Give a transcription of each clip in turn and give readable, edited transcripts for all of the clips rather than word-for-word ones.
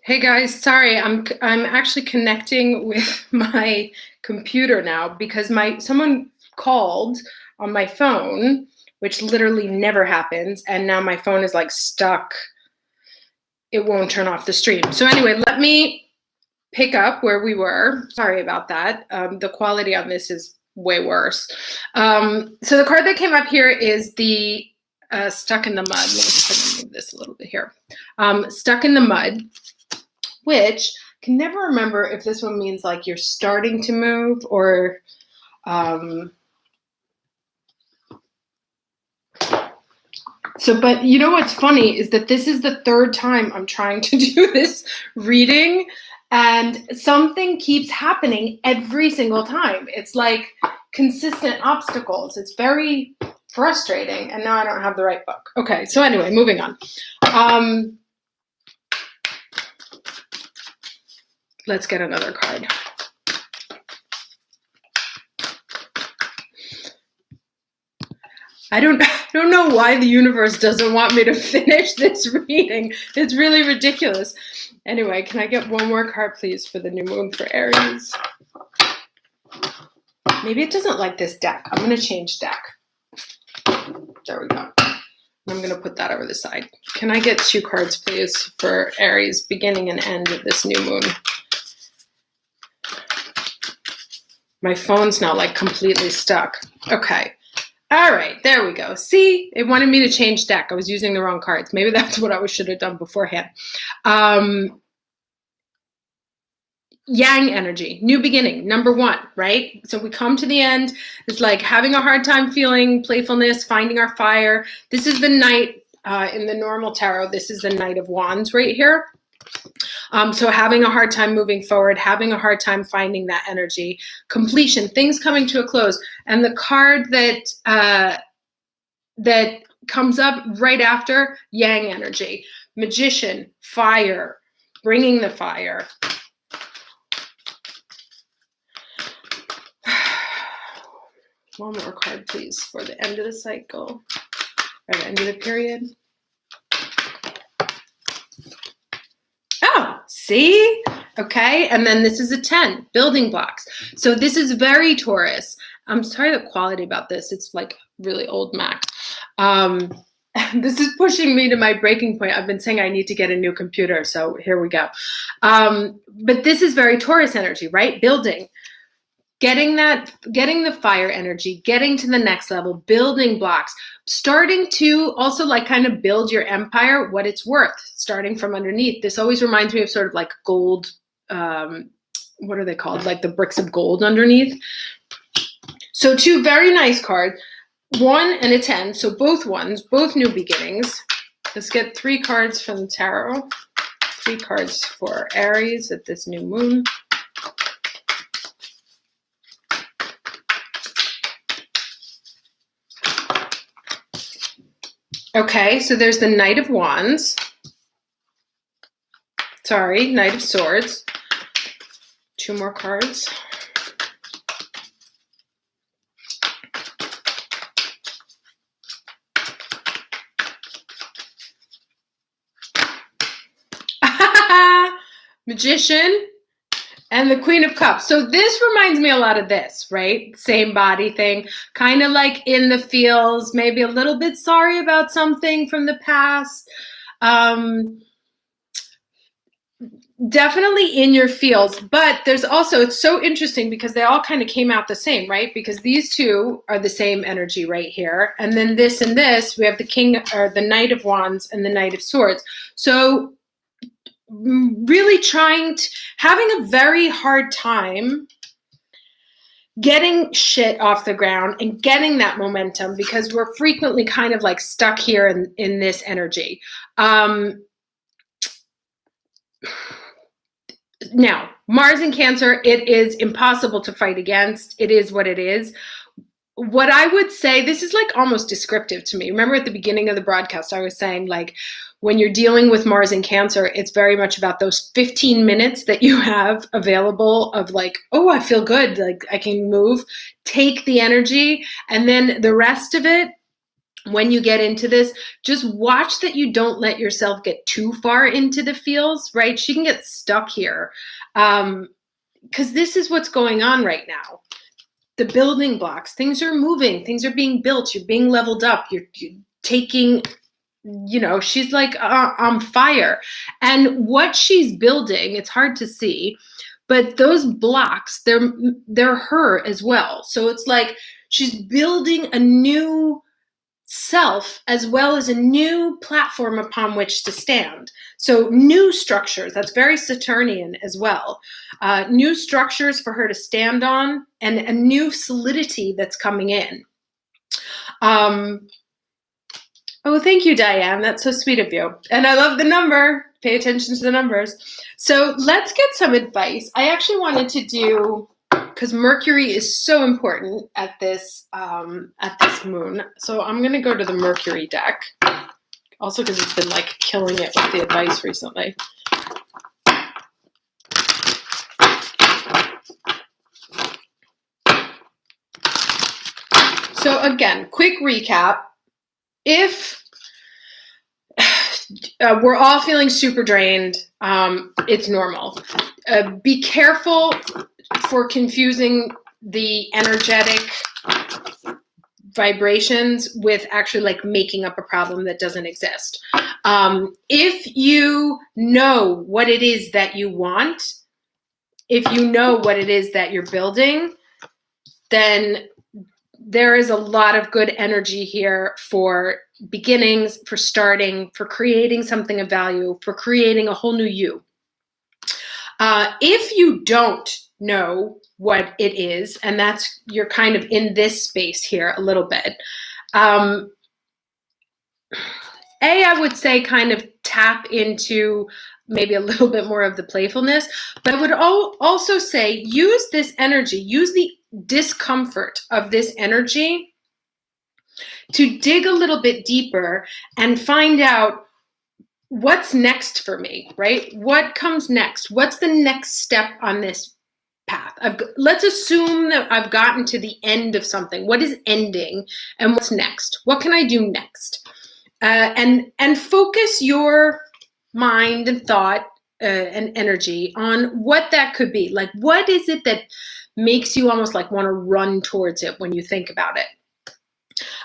Hey guys, sorry, I'm actually connecting with my computer now because my someone called on my phone, which literally never happens, and now my phone is like stuck. It won't turn off the stream. So anyway, let me pick up where we were. Sorry about that. The quality on this is way worse. So the card that came up here is the Stuck in the Mud. Let me just move this a little bit here. Stuck in the Mud, which can never remember if this one means like you're starting to move or but you know what's funny is that this is the third time I'm trying to do this reading and something keeps happening every single time. It's like consistent obstacles. It's very frustrating, and now I don't have the right book. Okay, so anyway, moving on. Let's get another card. I don't know why the universe doesn't want me to finish this reading. It's really ridiculous. Anyway, can I get one more card, please, for the new moon for Aries? Maybe it doesn't like this deck. I'm going to change deck. There we go. I'm going to put that over the side. Can I get 2 cards, please, for Aries, beginning and end of this new moon? My phone's now like completely stuck. Okay. All right, there we go. See, it wanted me to change deck. I was using the wrong cards. Maybe that's what I should have done beforehand. Yang energy, new beginning, number 1, right? So we come to the end. It's like having a hard time feeling playfulness, finding our fire. This is the Knight in the normal tarot. This is the Knight of Wands right here. So having a hard time moving forward, having a hard time finding that energy, completion, things coming to a close. And the card that that comes up right after, Yang energy, Magician, fire, bringing the fire. One more card, please, for the end of the cycle, or the end of the period. Oh, see? Okay, and then this is a 10, building blocks. So this is very Taurus. I'm sorry the quality about this. It's like really old Mac. This is pushing me to my breaking point. I've been saying I need to get a new computer, so here we go. But this is very Taurus energy, right? Building. Getting the fire energy, getting to the next level, building blocks, starting to also like kind of build your empire, what it's worth, starting from underneath. This always reminds me of sort of like gold, what are they called? Like the bricks of gold underneath. So 2 very nice cards, 1 and a 10. So both ones, both new beginnings. Let's get 3 cards from the tarot. 3 cards for Aries at this new moon. Okay, so there's the Knight of Wands. Sorry, Knight of Swords. 2 more cards. Magician and the Queen of Cups. So this reminds me a lot of this, right? Same body thing, kind of like in the feels, maybe a little bit sorry about something from the past. Definitely in your feels, but there's also, it's so interesting because they all kind of came out the same, right? Because these 2 are the same energy right here. And then this and this, we have the King or the Knight of Wands and the Knight of Swords. So really having a very hard time getting shit off the ground and getting that momentum because we're frequently kind of like stuck here in this energy. Now, Mars in Cancer, it is impossible to fight against. It is what it is. What I would say, this is like almost descriptive to me. Remember at the beginning of the broadcast, I was saying like, when you're dealing with Mars in Cancer, it's very much about those 15 minutes that you have available of like, oh, I feel good, like I can move, take the energy, and then the rest of it, when you get into this, just watch that you don't let yourself get too far into the feels, right? She can get stuck here because this is what's going on right now. The building blocks, things are moving, things are being built, you're being leveled up, you're taking, you know, she's like on fire. And what she's building, it's hard to see, but those blocks, they're her as well. So it's like she's building a new self as well as a new platform upon which to stand. So new structures, that's very Saturnian as well. New structures for her to stand on and a new solidity that's coming in. Oh, thank you, Diane. That's so sweet of you. And I love the number. Pay attention to the numbers. So let's get some advice. I actually wanted to do, because Mercury is so important at this moon. So I'm going to go to the Mercury deck. Also because it's been like killing it with the advice recently. So again, quick recap. If we're all feeling super drained, it's normal. Be careful for confusing the energetic vibrations with actually like making up a problem that doesn't exist. If you know what it is that you want, if you know what it is that you're building, then there is a lot of good energy here for beginnings, for starting, for creating something of value, for creating a whole new you. If you don't know what it is, and that's, you're kind of in this space here a little bit, I would say kind of tap into maybe a little bit more of the playfulness, but I would also say use this energy, use the discomfort of this energy to dig a little bit deeper and find out what's next for me, right? What comes next? What's the next step on this path? Let's assume that I've gotten to the end of something. What is ending and what's next? What can I do next? And focus your mind and thought and energy on what that could be. Like, what is it that makes you almost like want to run towards it when you think about it?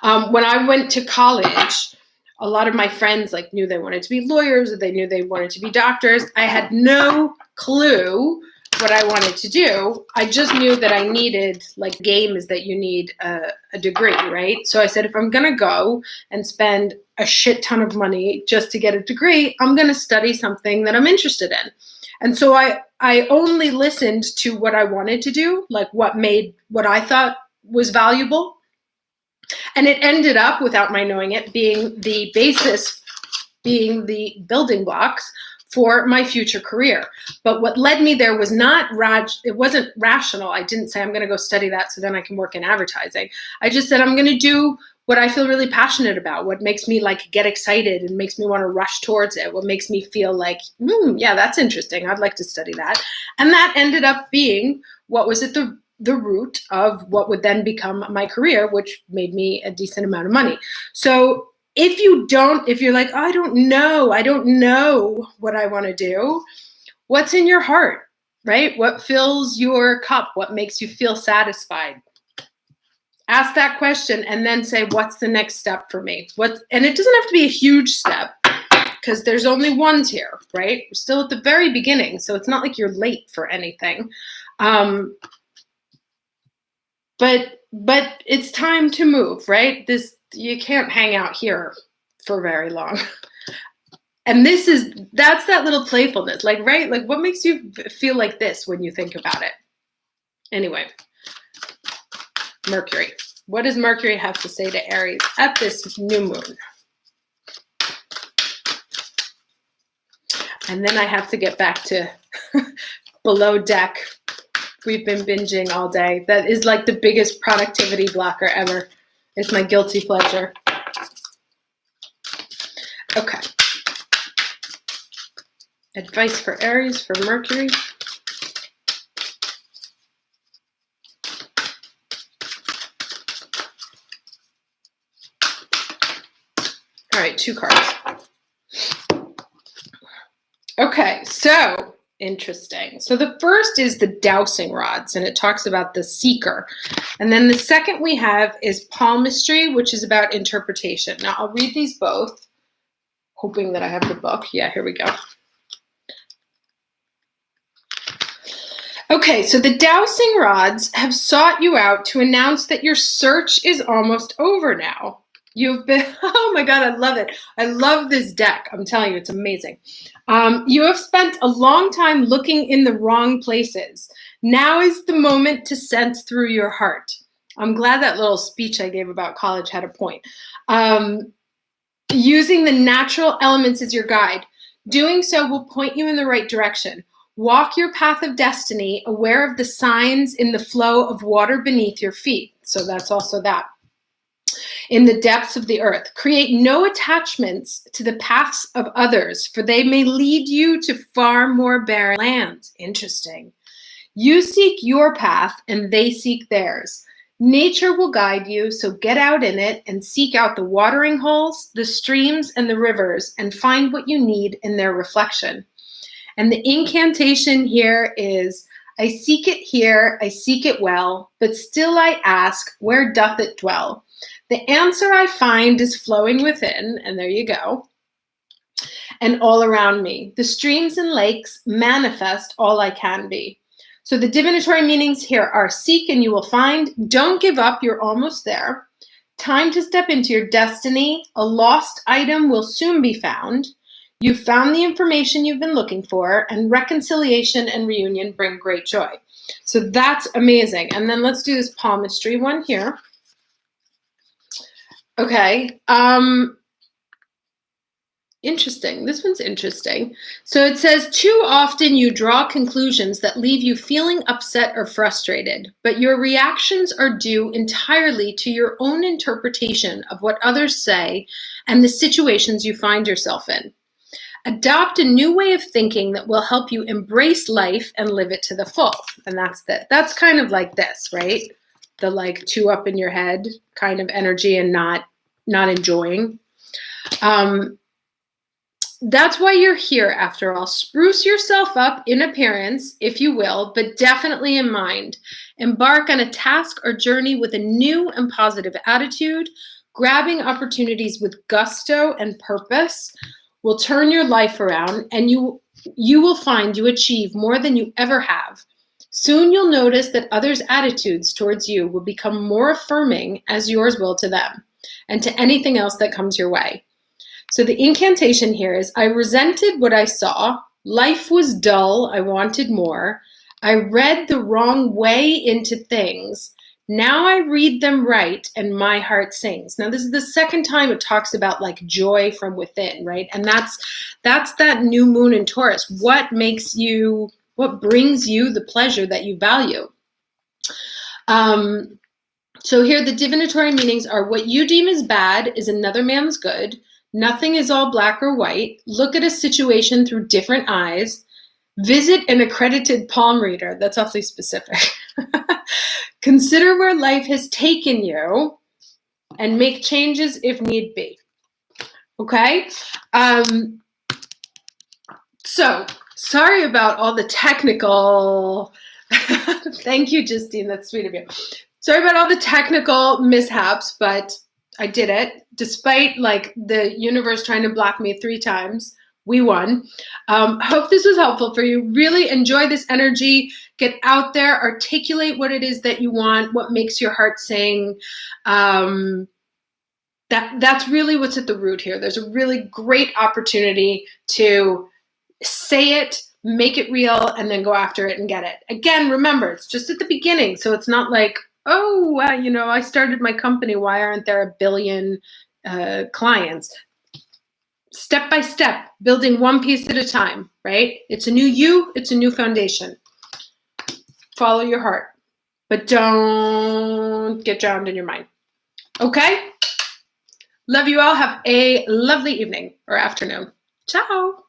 When I went to college, a lot of my friends like knew they wanted to be lawyers or they knew they wanted to be doctors. I had no clue what I wanted to do. I just knew that I needed, like, game is that you need a degree, right? So I said, if I'm going to go and spend a shit ton of money just to get a degree, I'm going to study something that I'm interested in. And so I only listened to what I wanted to do, like what I thought was valuable. And it ended up, without my knowing it, being the basis, being the building blocks for my future career. But what led me there was it wasn't rational. I didn't say I'm going to go study that so then I can work in advertising. I just said I'm going to do what I feel really passionate about, what makes me like get excited and makes me want to rush towards it, what makes me feel like, yeah, that's interesting. I'd like to study that. And that ended up being what was at the root of what would then become my career, which made me a decent amount of money. So if you're like, oh, I don't know what I want to do, what's in your heart, right? What fills your cup? What makes you feel satisfied? Ask that question and then say, what's the next step for me? And it doesn't have to be a huge step because there's only ones here, right? We're still at the very beginning, so it's not like you're late for anything. But it's time to move, right? You can't hang out here for very long. And that's that little playfulness, like, right? Like, what makes you feel like this when you think about it? Anyway, Mercury. What does Mercury have to say to Aries at this new moon? And then I have to get back to below deck. We've been binging all day. That is like the biggest productivity blocker ever. It's my guilty pleasure. Okay. Advice for Aries for Mercury. 2 cards. Okay, so interesting. So the first is the dowsing rods, and it talks about the seeker. And then the second we have is palmistry, which is about interpretation. Now I'll read these both, hoping that I have the book. Yeah, here we go. Okay, so the dowsing rods have sought you out to announce that your search is almost over now. You've been, oh my God, I love it. I love this deck. I'm telling you, it's amazing. You have spent a long time looking in the wrong places. Now is the moment to sense through your heart. I'm glad that little speech I gave about college had a point. Using the natural elements as your guide. Doing so will point you in the right direction. Walk your path of destiny, aware of the signs in the flow of water beneath your feet. So that's also that. In the depths of the earth. Create no attachments to the paths of others, for they may lead you to far more barren lands. Interesting. You seek your path, and they seek theirs. Nature will guide you, so get out in it and seek out the watering holes, the streams, and the rivers, and find what you need in their reflection. And the incantation here is, I seek it here, I seek it well, but still I ask, where doth it dwell? The answer I find is flowing within, and there you go, and all around me. The streams and lakes manifest all I can be. So the divinatory meanings here are seek and you will find, don't give up, you're almost there. Time to step into your destiny, a lost item will soon be found. You've found the information you've been looking for, and reconciliation and reunion bring great joy. So that's amazing. And then let's do this palmistry one here. Okay, interesting. This one's interesting. So it says, too often you draw conclusions that leave you feeling upset or frustrated, but your reactions are due entirely to your own interpretation of what others say and the situations you find yourself in. Adopt a new way of thinking that will help you embrace life and live it to the full. And that's kind of like this, right? The like 2 up in your head kind of energy and not enjoying. That's why you're here, after all. Spruce yourself up in appearance, if you will, but definitely in mind. Embark on a task or journey with a new and positive attitude. Grabbing opportunities with gusto and purpose will turn your life around, and you will find you achieve more than you ever have. Soon you'll notice that others' attitudes towards you will become more affirming as yours will to them and to anything else that comes your way. So the incantation here is, I resented what I saw. Life was dull. I wanted more. I read the wrong way into things. Now I read them right and my heart sings. Now this is the second time it talks about like joy from within, right? And that's that new moon in Taurus. What brings you the pleasure that you value? So here the divinatory meanings are, what you deem as bad is another man's good. Nothing is all black or white. Look at a situation through different eyes. Visit an accredited palm reader. That's awfully specific. Consider where life has taken you and make changes if need be. Okay? So, sorry about all the technical... Thank you, Justine. That's sweet of you. Sorry about all the technical mishaps, but I did it. Despite like the universe trying to block me 3 times, we won. Hope this was helpful for you. Really enjoy this energy. Get out there, articulate what it is that you want, what makes your heart sing. That's really what's at the root here. There's a really great opportunity to say it, make it real, and then go after it and get it. Again, remember, it's just at the beginning. So it's not like, oh, I started my company. Why aren't there a billion clients? Step by step, building one piece at a time, right? It's a new you, it's a new foundation. Follow your heart, but don't get drowned in your mind. Okay? Love you all. Have a lovely evening or afternoon. Ciao.